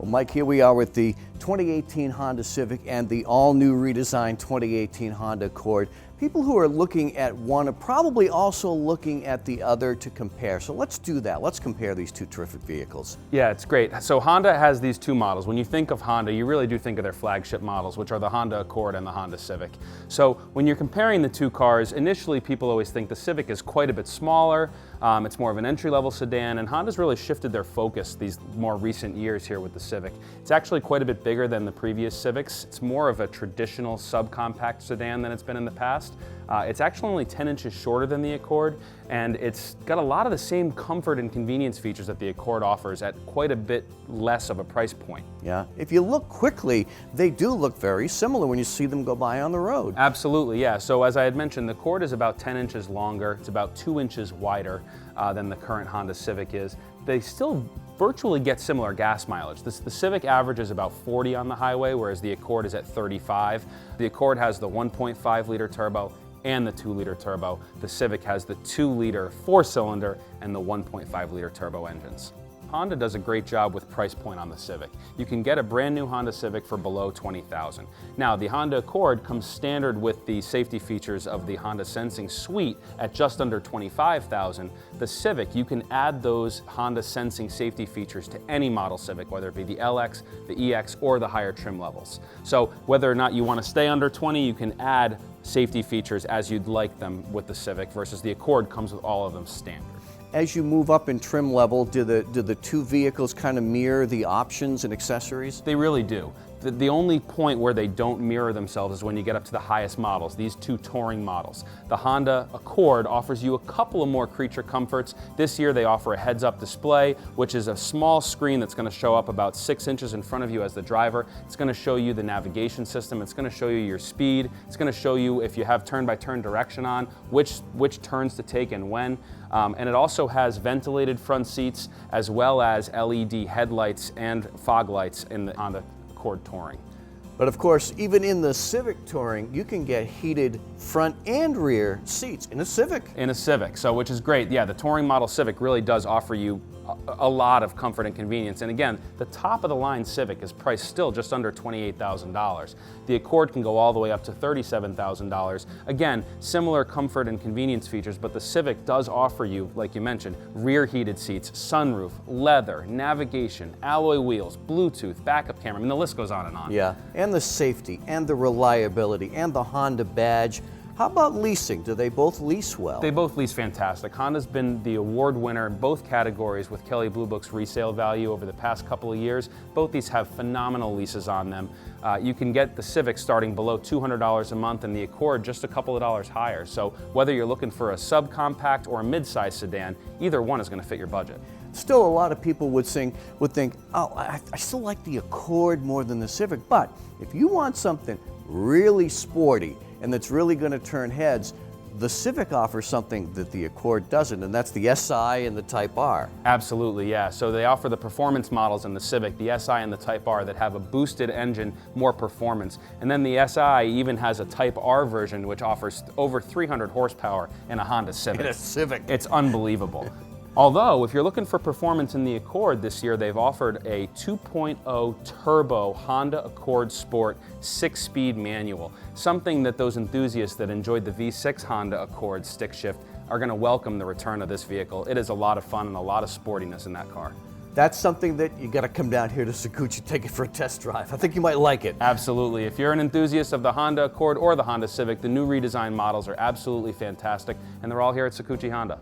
Well, Mike, here we are with the 2018 Honda Civic and the all-new redesigned 2018 Honda Accord. People who are looking at one are probably also looking at the other to compare. So let's do that. Let's compare these two terrific vehicles. Yeah, it's great. So Honda has these two models. When you think of Honda, you really do think of their flagship models, which are the Honda Accord and the Honda Civic. So when you're comparing the two cars, initially people always think the Civic is quite a bit smaller. It's more of an entry-level sedan, and Honda's really shifted their focus these more recent years here with the Civic. It's actually quite a bit bigger than the previous Civics. It's more of a traditional subcompact sedan than it's been in the past. It's actually only 10 inches shorter than the Accord, and it's got a lot of the same comfort and convenience features that the Accord offers at quite a bit less of a price point. Yeah, if you look quickly, they do look very similar when you see them go by on the road. Absolutely, yeah. So as I had mentioned, the Accord is about 10 inches longer. It's about 2 inches wider than the current Honda Civic is. They still virtually get similar gas mileage. The Civic averages about 40 on the highway, whereas the Accord is at 35. The Accord has the 1.5 liter turbo and the 2-liter turbo. The Civic has the 2-liter 4-cylinder and the 1.5 liter turbo engines. Honda does a great job with price point on the Civic. You can get a brand new Honda Civic for below $20,000. Now, the Honda Accord comes standard with the safety features of the Honda Sensing Suite at just under $25,000. The Civic, you can add those Honda Sensing safety features to any model Civic, whether it be the LX, the EX, or the higher trim levels. So whether or not you want to stay under 20, you can add safety features as you'd like them with the Civic, versus the Accord comes with all of them standard. As you move up in trim level, do the two vehicles kind of mirror the options and accessories? They really do. The only point where they don't mirror themselves is when you get up to the highest models, these two touring models. The Honda Accord offers you a couple of more creature comforts. This year they offer a heads-up display, which is a small screen that's going to show up about 6 inches in front of you as the driver. It's going to show you the navigation system. It's going to show you your speed. It's going to show you, if you have turn-by-turn direction on, which turns to take and when. And it also has ventilated front seats as well as LED headlights and fog lights in the Honda Accord Touring. But of course, even in the Civic Touring, you can get heated front and rear seats in a Civic. In a Civic, so which is great. Yeah, the Touring model Civic really does offer you a lot of comfort and convenience. And again, the top of the line Civic is priced still just under $28,000. The Accord can go all the way up to $37,000. Again, similar comfort and convenience features, but the Civic does offer you, like you mentioned, rear heated seats, sunroof, leather, navigation, alloy wheels, Bluetooth, backup camera. I mean, the list goes on and on. Yeah, and the safety and the reliability and the Honda badge. How about leasing? Do they both lease well? They both lease fantastic. Honda's been the award winner in both categories with Kelley Blue Book's resale value over the past couple of years. Both these have phenomenal leases on them. You can get the Civic starting below $200 a month and the Accord just a couple of dollars higher. So whether you're looking for a subcompact or a mid-size sedan, either one is going to fit your budget. Still, a lot of people would think, oh, I still like the Accord more than the Civic. But if you want something really sporty and that's really going to turn heads, the Civic offers something that the Accord doesn't, and that's the SI and the Type R. Absolutely, yeah. So they offer the performance models in the Civic, the SI and the Type R, that have a boosted engine, more performance. And then the SI even has a Type R version, which offers over 300 horsepower in a Honda Civic. In a Civic. It's unbelievable. Although, if you're looking for performance in the Accord this year, they've offered a 2.0 turbo Honda Accord Sport 6-speed manual, something that those enthusiasts that enjoyed the V6 Honda Accord stick shift are going to welcome the return of this vehicle. It is a lot of fun and a lot of sportiness in that car. That's something that you got to come down here to Saccucci, take it for a test drive. I think you might like it. Absolutely. If you're an enthusiast of the Honda Accord or the Honda Civic, the new redesigned models are absolutely fantastic, and they're all here at Saccucci Honda.